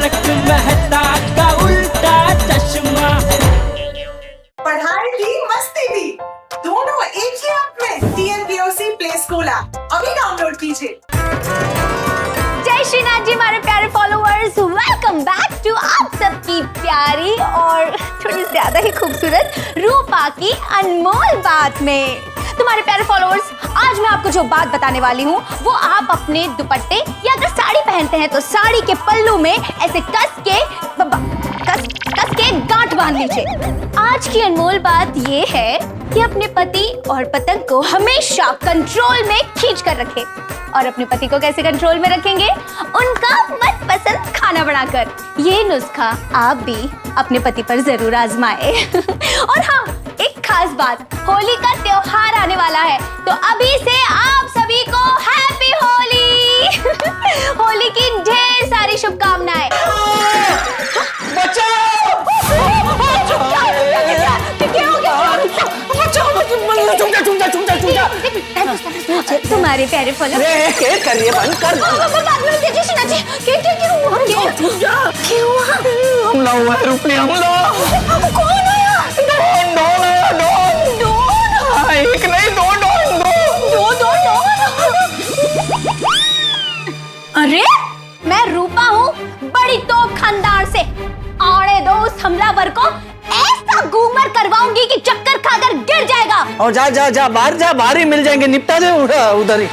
तारक मेहता का उल्टा चश्मा। पढ़ाई भी मस्ती भी दोनों एक ही ऐप में। TNPOC प्ले स्कूल ऐप अभी डाउनलोड कीजिए। जय श्रीनाथ जी हमारे प्यारे फॉलोअर्स, वेलकम बैक टू आप सबकी प्यारी और थोड़ी ज्यादा ही खूबसूरत रूपा की अनमोल बात में। तुम्हारे प्यारे फॉलोअर्स, आज मैं आपको जो बात बताने वाली हूँ वो आप अपने दुपट्टे या अगर साड़ी पहनते हैं तो साड़ी के पल्लू में ऐसे कस के गांठ बांध लीजिए। आज की अनमोल बात ये है कि अपने पति और पतंग को हमेशा कंट्रोल में खींच कर रखें। और अपने पति को कैसे कंट्रोल में रखेंगे? उनका मनपसंद खाना बनाकर। ये नुस्खा आप भी अपने पति पर जरूर आजमाएं। और हाँ, एक खास बात, होली का त्योहार आने वाला है तो अभी से आप सभी को हैप्पी होली। होली की ढेर सारी शुभकामनाएं। तुम्हारे प्यारे फॉलो करिए बंद कर हमला हुआ है रुपली हमला। कौन आया? डॉन आया डॉन। डॉन? एक नहीं दो डॉन। अरे मैं रूपा हूँ, बड़ी तोप खानदान से। आने दो उस हमलावर को, ऐसा घूमर करवाऊंगी कि चक्कर खाकर गिर जाएगा। और जा बाहर ही मिल जाएंगे, निपटा दे उधर ही।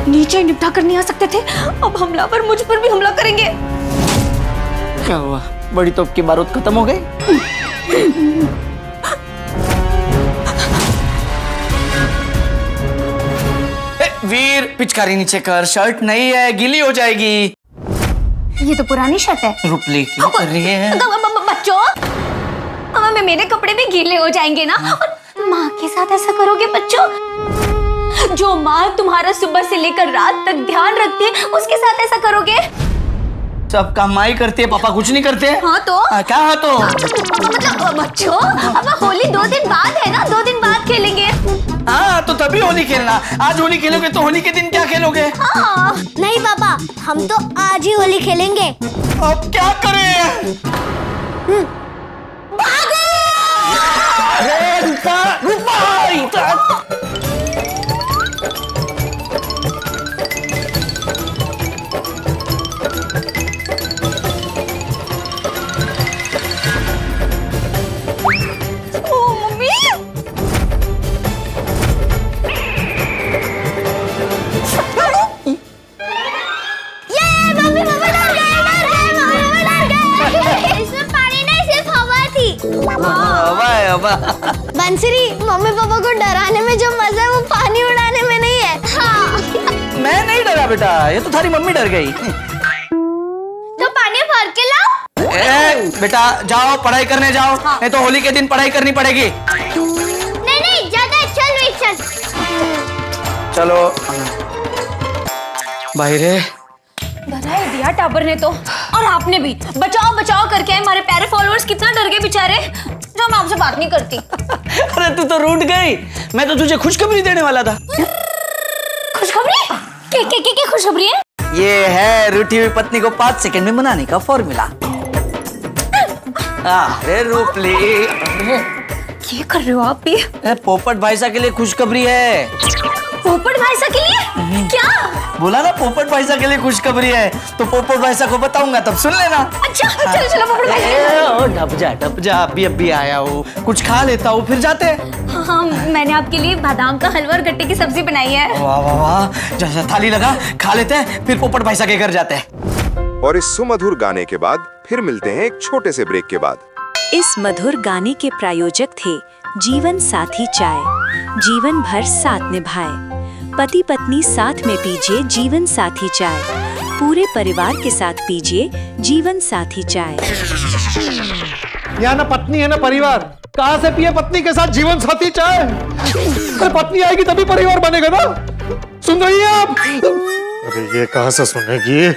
नीचे निपटा कर नहीं आ सकते थे, अब हमलावर मुझ पर भी हमला करेंगे। क्या हुआ? बड़ी तोप की बारूद खत्म हो गई? वीर पिचकारी नीचे कर, शर्ट नहीं है, गीली हो जाएगी। ये तो पुरानी शर्ट है। रुपली क्यों कर रही है? बच्चों, अब मेरे कपड़े भी गीले हो जाएंगे ना। और माँ के साथ ऐसा करोगे बच्चों? जो माँ तुम्हारा सुबह से लेकर रात तक ध्यान रखती है उसके साथ ऐसा करोगे? सब काम माई करती है, पापा कुछ नहीं करते। हाँ तो क्या हाँ तो मतलब बच्चों, अब होली 2 दिन बाद है ना, 2 दिन बाद खेलेंगे। हाँ तो तभी होली खेलना। आज होली खेलोगे तो होली के दिन क्या खेलोगे? हाँ। नहीं पापा, हम तो आज ही होली खेलेंगे। अब क्या करें? भागो! अरे रुपा बंसरी, मम्मी पापा को डराने में जो मजा है वो पानी उड़ाने में नहीं है। हाँ। मैं नहीं डरा बेटा, ये तो थारी मम्मी डर गई। तो पानी भर के लाओ। बेटा जाओ पढ़ाई करने जाओ। हाँ। नहीं तो होली के दिन पढ़ाई करनी पड़ेगी। नहीं ज्यादा, चल चलो भाई रे। बधाई दिया टाबर ने तो, और आपने भी। बचाओ करके हमारे प्यारे फॉलोअर्स कितना डर गए बेचारे, जो मैं आपसे बात नहीं करती। अरे तू तो रूठ गई, मैं तो तुझे खुशखबरी देने वाला था। खुशखबरी? क्या खुशखबरी है? ये है रूठी हुई पत्नी को 5 सेकंड में मनाने का फॉर्मूला। अरे रूपली, ये कर रहे हो आप भी? पोपट भाईसा के लिए खुशखबरी है। पोपट भाईसा के लिए? क्या बोला ना, पोपट भाईसा के लिए खुशखबरी है। तो पोपट भाईसा को बताऊंगा तब सुन लेना। अच्छा चलो पोपट भाईसा। ढप जा अभी आया हूँ, कुछ खा लेता हूँ फिर जाते हैं। हाँ, मैंने आपके लिए बादाम का हलवा और गट्टे की सब्जी बनाई है। वाह जैसा थाली लगा, खा लेते हैं फिर पोपट भाईसा के घर जाते हैं। और इस सुमधुर गाने के बाद फिर मिलते हैं एक छोटे से ब्रेक के बाद। इस मधुर गाने के प्रायोजक थे जीवन साथी चाय। जीवन भर साथ निभाए। पति पत्नी साथ में पीजिए जीवन साथी चाय। पूरे परिवार के साथ पीजिए जीवन साथी चाय। यहाँ ना पत्नी है ना परिवार, कहां से पिए पत्नी के साथ जीवन साथी चाय? अरे पत्नी आएगी तभी परिवार बनेगा ना। सुन रही हैं आप? अरे ये कहां से सुनेगी?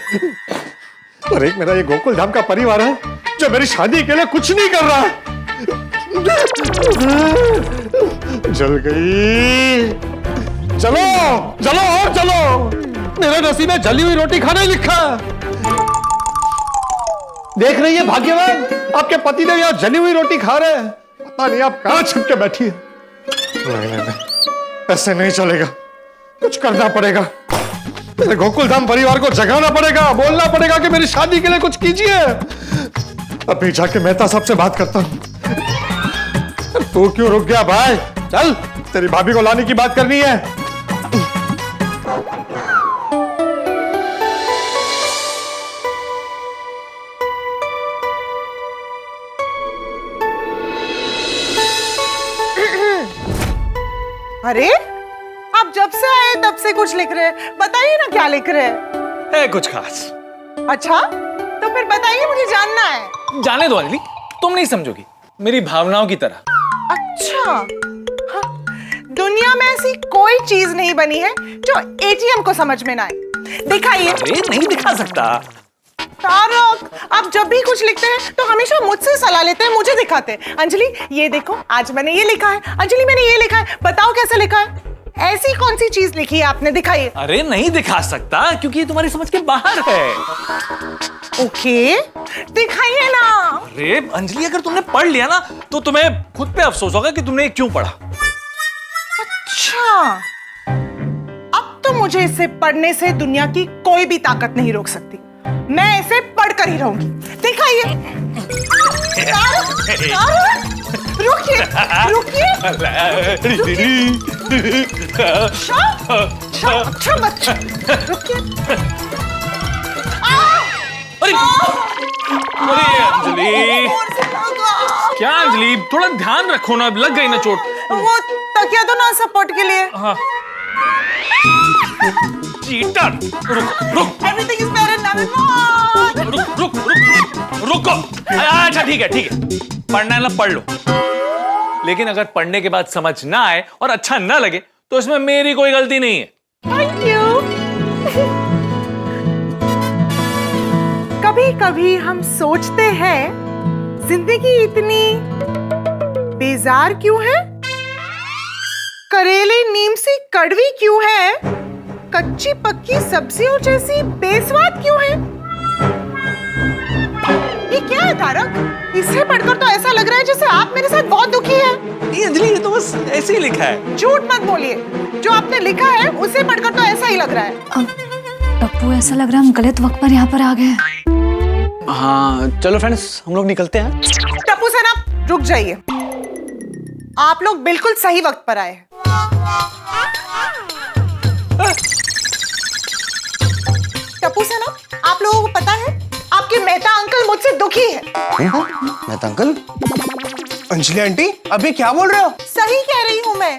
और एक मेरा ये गोकुल धाम का परिवार है जो मेरी शादी के लिए कुछ नहीं कर रहा है। जल गई। चलो चलो और चलो, मेरे नसीब में जली हुई रोटी खाने लिखा है। देख रही है भाग्यवान, आपके पति देव यहाँ जली हुई रोटी खा रहे हैं। पता नहीं आप कहां छिप के बैठी है। नहीं, ऐसे नहीं चलेगा, कुछ करना पड़ेगा। मेरे गोकुल धाम परिवार को जगाना पड़ेगा, बोलना पड़ेगा कि मेरी शादी के लिए कुछ कीजिए। अभी जाके मेहता साहब से बात करता हूं। तू क्यों रुक गया भाई? चल, तेरी भाभी को लाने की बात करनी है। अरे आप जब से आए तब से कुछ लिख रहे हैं, बताइए ना क्या लिख रहे हैं? है कुछ खास। अच्छा, तो फिर बताइए, मुझे जानना है। जाने दो अंजलि, तुम नहीं समझोगी, मेरी भावनाओं की तरह। अच्छा, हाँ, दुनिया में ऐसी कोई चीज नहीं बनी है जो एटीएम को समझ में ना आए। दिखाइए। अरे नहीं दिखा सकता। तारक, आप जब भी कुछ लिखते हैं तो हमेशा मुझसे सलाह लेते हैं, मुझे दिखाते हैं। अंजलि ये देखो, आज मैंने ये लिखा है। अंजलि मैंने ये लिखा है, बताओ कैसे लिखा है? ऐसी कौन सी चीज लिखी है आपने? दिखाइए। अरे नहीं दिखा सकता क्योंकि ये तुम्हारी समझ के बाहर है। ओके, दिखाइए ना। अरे अंजलि, अगर तुमने पढ़ लिया ना तो तुम्हें खुद पे अफसोस होगा कि तुमने क्यों पढ़ा। अच्छा, अब तो मुझे इसे पढ़ने से दुनिया की कोई भी ताकत नहीं रोक सकती। मैं इसे पढ़कर ही रहूंगी। दिखाइए। रुकिए रुकिए। अच्छा बच्चा, रुकिए। अरे अंजलि, क्या अंजलि, थोड़ा ध्यान रखो ना, लग गई ना चोट। वो तकिया तो ना सपोर्ट के लिए। हाँ। चीटर, रुक। Everything is better now. रुको। अच्छा ठीक है, पढ़ना है ना पढ़ लो, लेकिन अगर पढ़ने के बाद समझ ना आए और अच्छा ना लगे तो इसमें मेरी कोई गलती नहीं है। Thank you. कभी कभी हम सोचते हैं, जिंदगी इतनी बेजार क्यों है? करेले नीम सी कड़वी क्यों है? कच्ची पक्की सब्जियों जैसी बेस्वाद क्यों है? ये क्या है तारक? इसे पढ़कर तो ऐसा लग रहा है जैसे आप मेरे साथ बहुत दुखी हैं। नहीं अंजलि, ये तो बस ऐसे ही लिखा है। झूठ मत बोलिए, जो आपने लिखा है उसे पढ़कर तो ऐसा ही लग रहा है। टप्पू, ऐसा लग रहा है हम गलत वक्त पर यहाँ पर आ गए। हाँ चलो फ्रेंड्स, हम लोग निकलते हैं। टप्पू सेना, रुक जाइए। आप लोग बिल्कुल सही वक्त पर आए हैं। टप्पू सेना, आप लोगों को पता है आपके मेहता अंकल मुझसे दुखी है। मेहता अंकल? अंजलि आंटी, अभी क्या बोल रहे हो? सही कह रही हूँ मैं।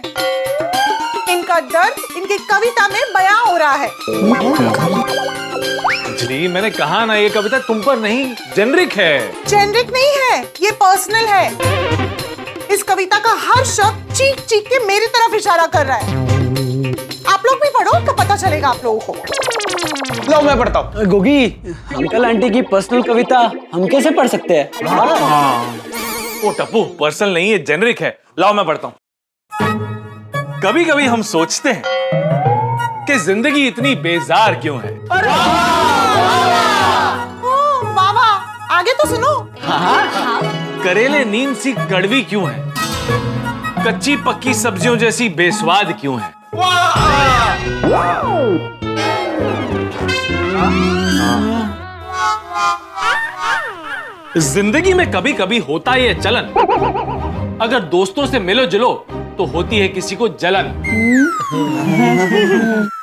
इनका दर्द इनकी कविता में बयां हो रहा है। अंजलि, मैंने कहा ना, ये कविता तुम पर नहीं, जेनरिक है। जेनरिक नहीं है, ये पर्सनल है। इस कविता का हर शब्द चीख चीख के मेरी तरफ इशारा कर रहा है। आप लोग भी पढ़ो तो पता चलेगा आप लोगों को। लो मैं पढ़ता हूँ। गोगी, अंकल आंटी की पर्सनल कविता हम कैसे पढ़ सकते हैं? ओ टप्पू, पर्सनल नहीं है, जेनरिक है। लाओ मैं पढ़ता हूँ। कभी कभी हम सोचते हैं कि जिंदगी इतनी बेजार क्यों है। बाबा, आगे तो सुनो। करेले नीम सी कड़वी क्यों है? कच्ची पक्की सब्जियों जैसी बेस्वाद क्यों है? जिंदगी में कभी कभी होता ये चलन, अगर दोस्तों से मिलो जुलो तो होती है किसी को जलन।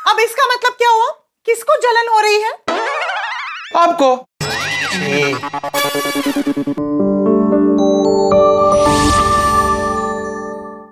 अब इसका मतलब क्या हुआ? किसको जलन हो रही है? आपको।